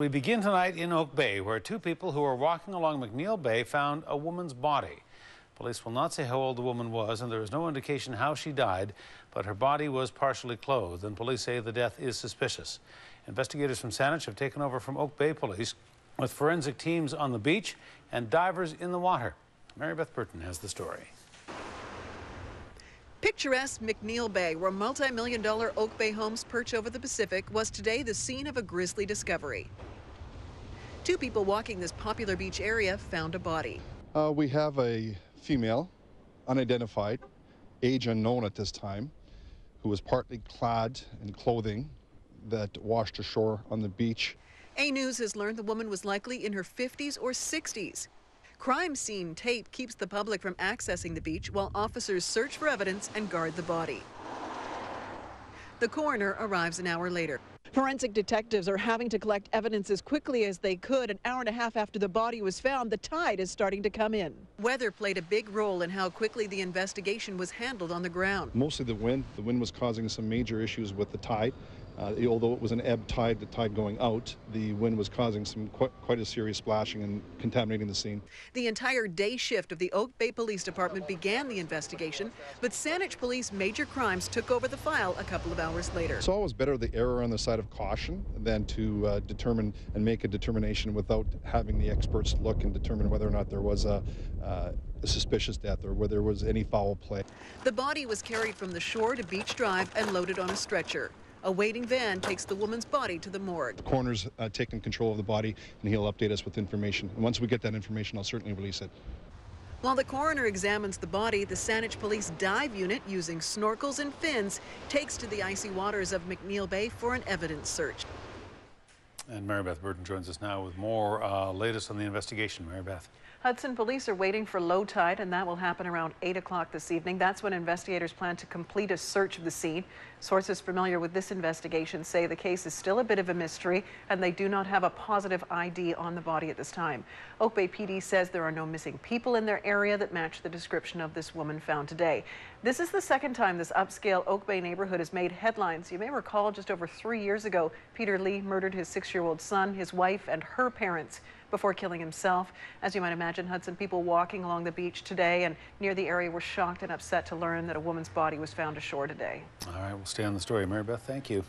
We begin tonight in Oak Bay, where two people who were walking along McNeill Bay found a woman's body. Police will not say how old the woman was, and there is no indication how she died, but her body was partially clothed, and police say the death is suspicious. Investigators from Saanich have taken over from Oak Bay Police with forensic teams on the beach and divers in the water. Mary Beth Burton has the story. Picturesque McNeill Bay, where multi-million-dollar Oak Bay homes perch over the Pacific, was today the scene of a grisly discovery. Two people walking this popular beach area found a body. We have a female, unidentified, age unknown at this time, who was partly clad in clothing that washed ashore on the beach. A News has learned the woman was likely in her 50s or 60s. Crime scene tape keeps the public from accessing the beach while officers search for evidence and guard the body. The coroner arrives an hour later. Forensic detectives are having to collect evidence as quickly as they could. An hour and a half after the body was found, the tide is starting to come in. Weather played a big role in how quickly the investigation was handled on the ground. Mostly the wind. The wind was causing some major issues with the tide. Although it was an ebb tide, the tide going out, the wind was causing some quite a serious splashing and contaminating the scene. The entire day shift of the Oak Bay Police Department began the investigation, but Saanich Police Major Crimes took over the file a couple of hours later. It's always better the error on the side of caution than to determine and make a determination without having the experts look and determine whether or not there was a suspicious death or whether there was any foul play. The body was carried from the shore to Beach Drive and loaded on a stretcher. A waiting van takes the woman's body to the morgue. The coroner's taken control of the body, and he'll update us with information. And once we get that information, I'll certainly release it. While the coroner examines the body, the Saanich Police dive unit, using snorkels and fins, takes to the icy waters of McNeill Bay for an evidence search. And Mary Beth Burton joins us now with more latest on the investigation. Mary Beth. Hudson police are waiting for low tide, and that will happen around 8 o'clock this evening. That's when investigators plan to complete a search of the scene. Sources familiar with this investigation say the case is still a bit of a mystery, and they do not have a positive ID on the body at this time. Oak Bay PD says there are no missing people in their area that match the description of this woman found today. This is the second time this upscale Oak Bay neighborhood has made headlines. You may recall just over 3 years ago, Peter Lee murdered his 6-year-old son, his wife, and her parents before killing himself. As you might imagine, Hudson, people walking along the beach today and near the area were shocked and upset to learn that a woman's body was found ashore today. All right, we'll stay on the story. Mary Beth, thank you.